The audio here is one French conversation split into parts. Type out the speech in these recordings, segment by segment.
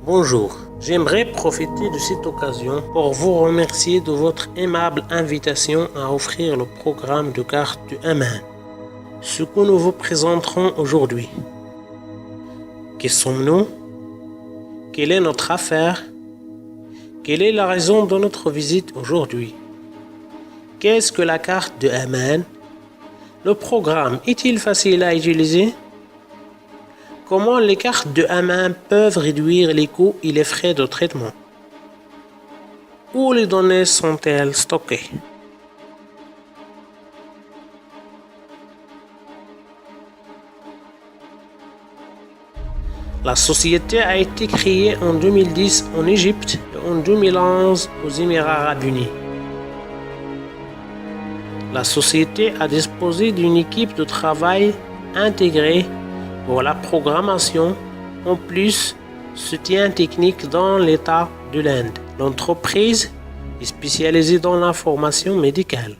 Bonjour, j'aimerais profiter de cette occasion pour vous remercier de votre aimable invitation à offrir le programme de cartes du Aman. Ce que nous vous présenterons aujourd'hui. Qui sommes-nous? Quelle est notre affaire? Quelle est la raison de notre visite aujourd'hui? Qu'est-ce que la carte de Aman? Le programme est-il facile à utiliser? Comment les cartes de Aman peuvent réduire les coûts et les frais de traitement? Où les données sont-elles stockées? La société a été créée en 2010 en Égypte et en 2011 aux Émirats arabes unis. La société a disposé d'une équipe de travail intégrée pour la programmation, en plus soutien technique dans l'État de l'Inde. L'entreprise est spécialisée dans l'information médicale.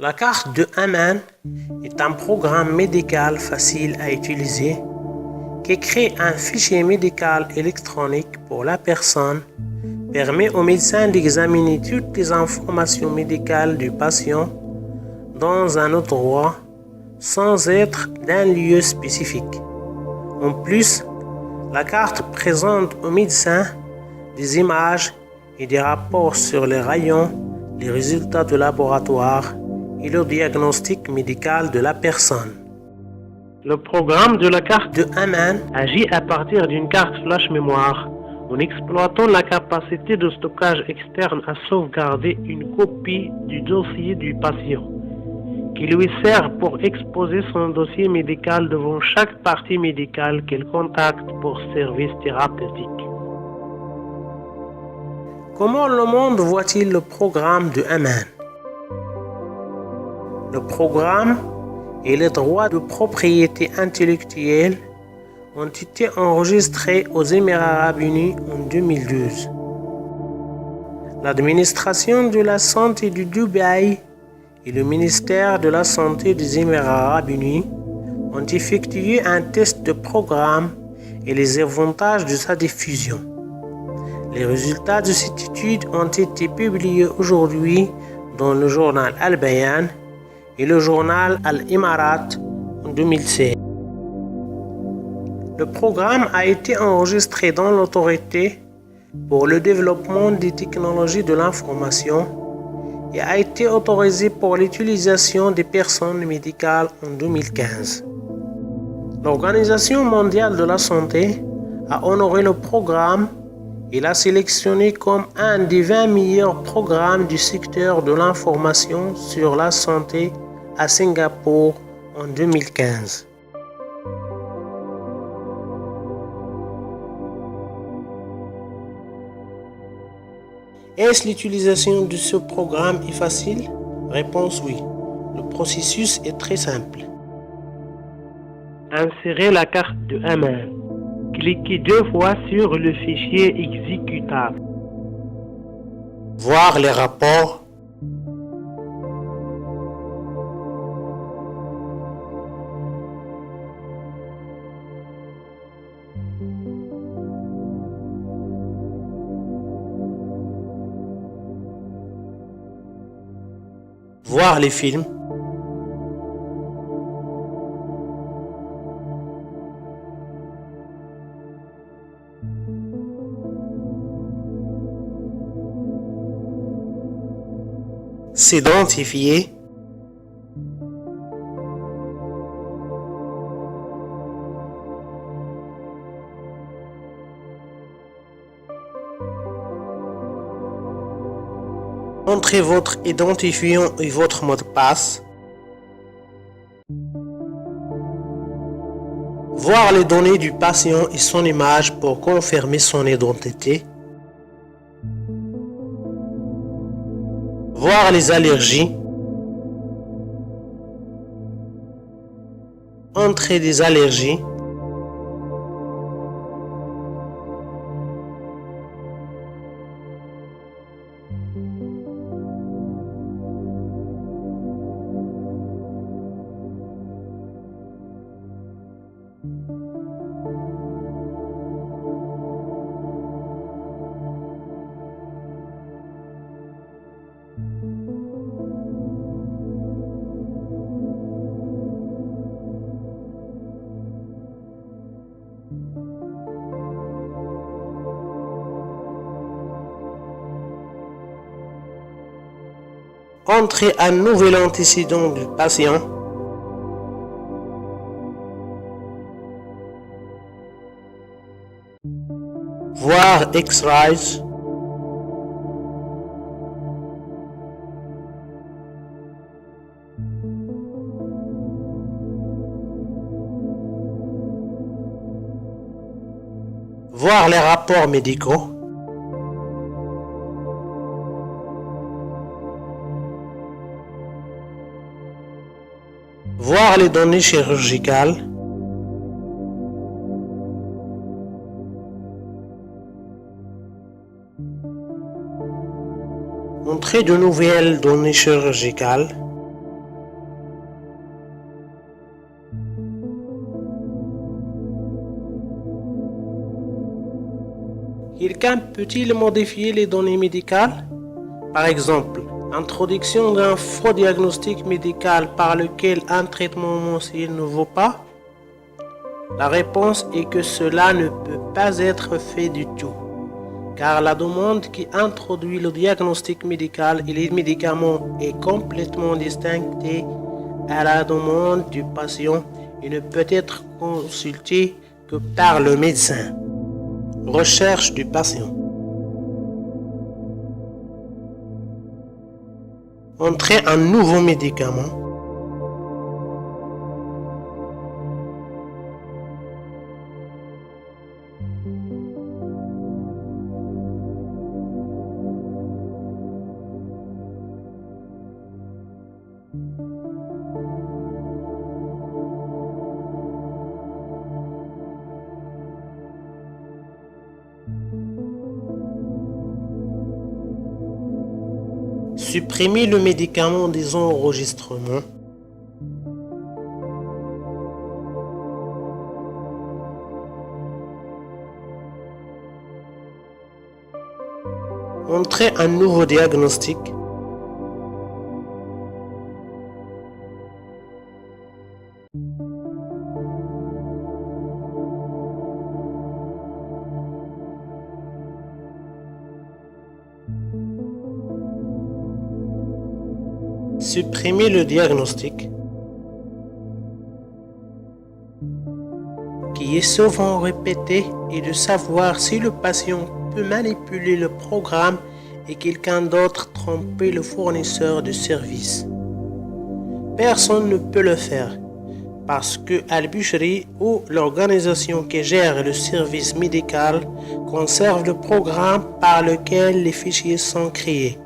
La carte de Aman est un programme médical facile à utiliser qui crée un fichier médical électronique pour la personne, permet au médecin d'examiner toutes les informations médicales du patient dans un endroit sans être d'un lieu spécifique. En plus, la carte présente au médecin des images et des rapports sur les rayons, les résultats de laboratoire et le diagnostic médical de la personne. Le programme de la carte de Aman agit à partir d'une carte flash mémoire en exploitant la capacité de stockage externe à sauvegarder une copie du dossier du patient qui lui sert pour exposer son dossier médical devant chaque partie médicale qu'il contacte pour service thérapeutique. Comment le monde voit-il le programme de Aman? Le programme et les droits de propriété intellectuelle ont été enregistrés aux Émirats arabes unis en 2012. L'administration de la santé du Dubaï et le ministère de la santé des Émirats arabes unis ont effectué un test de programme et les avantages de sa diffusion. Les résultats de cette étude ont été publiés aujourd'hui dans le journal Al-Bayan et le journal Al-Imarat en 2016. Le programme a été enregistré dans l'autorité pour le développement des technologies de l'information et a été autorisé pour l'utilisation des personnes médicales en 2015. L'Organisation mondiale de la santé a honoré le programme et l'a sélectionné comme un des 20 meilleurs programmes du secteur de l'information sur la santé à Singapour en 2015. Est-ce l'utilisation de ce programme est facile? Réponse oui. Le processus est très simple. Insérez la carte de Aman. Cliquez 2 fois sur le fichier exécutable. Voir les rapports. Voir les films. S'identifier. Entrez votre identifiant et votre mot de passe. Voir les données du patient et son image pour confirmer son identité. Voir les allergies. Entrée des allergies. Entrer un nouvel antécédent du patient. Voir X-rays. Voir les rapports médicaux. Voir les données chirurgicales. Montrer de nouvelles données chirurgicales. Quelqu'un peut-il modifier les données médicales? Par exemple, introduction d'un faux diagnostic médical par lequel un traitement mensuel ne vaut pas? La réponse est que cela ne peut pas être fait du tout, car la demande qui introduit le diagnostic médical et les médicaments est complètement distincte à la demande du patient et ne peut être consultée que par le médecin. Recherche du patient. Entrer un nouveau médicament. Supprimer le médicament des enregistrements. Entrer un nouveau diagnostic. Supprimer le diagnostic, qui est souvent répété, et de savoir si le patient peut manipuler le programme et quelqu'un d'autre tromper le fournisseur de service. Personne ne peut le faire parce que Al-Bushri ou l'organisation qui gère le service médical conserve le programme par lequel les fichiers sont créés.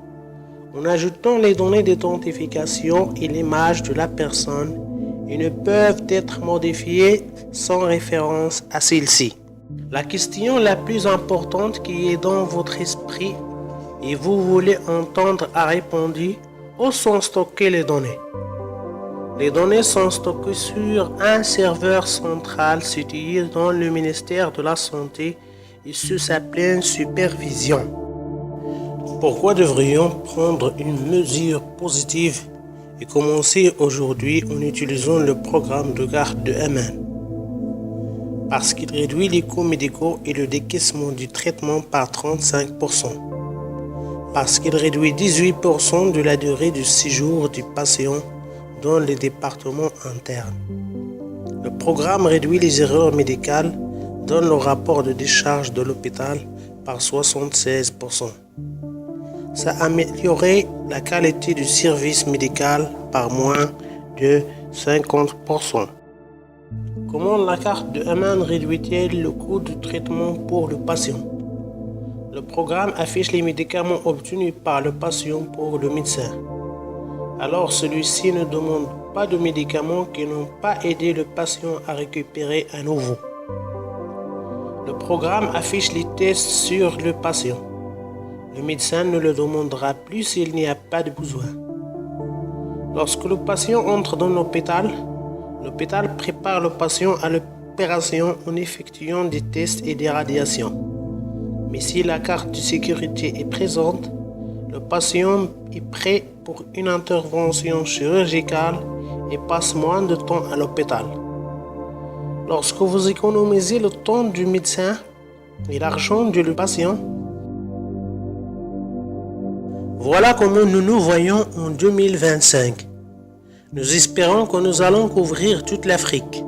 En ajoutant les données d'identification et l'image de la personne, ils ne peuvent être modifiés sans référence à celle-ci. La question la plus importante qui est dans votre esprit et vous voulez entendre a répondu: où sont stockées les données? Les données sont stockées sur un serveur central situé dans le ministère de la Santé et sous sa pleine supervision. Pourquoi devrions prendre une mesure positive et commencer aujourd'hui en utilisant le programme de garde de Aman? Parce qu'il réduit les coûts médicaux et le décaissement du traitement par 35%. Parce qu'il réduit 18% de la durée de séjour du patient dans les départements internes. Le programme réduit les erreurs médicales dans le rapport de décharge de l'hôpital par 76%. Ça a amélioré la qualité du service médical par moins de 50%. Comment la carte de Aman réduit-elle le coût de traitement pour le patient? Le programme affiche les médicaments obtenus par le patient pour le médecin. Alors celui-ci ne demande pas de médicaments qui n'ont pas aidé le patient à récupérer à nouveau. Le programme affiche les tests sur le patient. Le médecin ne le demandera plus s'il n'y a pas de besoin. Lorsque le patient entre dans l'hôpital prépare le patient à l'opération en effectuant des tests et des radiations. Mais si la carte de sécurité est présente, le patient est prêt pour une intervention chirurgicale et passe moins de temps à l'hôpital. Lorsque vous économisez le temps du médecin et l'argent du patient, voilà comment nous nous voyons en 2025. Nous espérons que nous allons couvrir toute l'Afrique.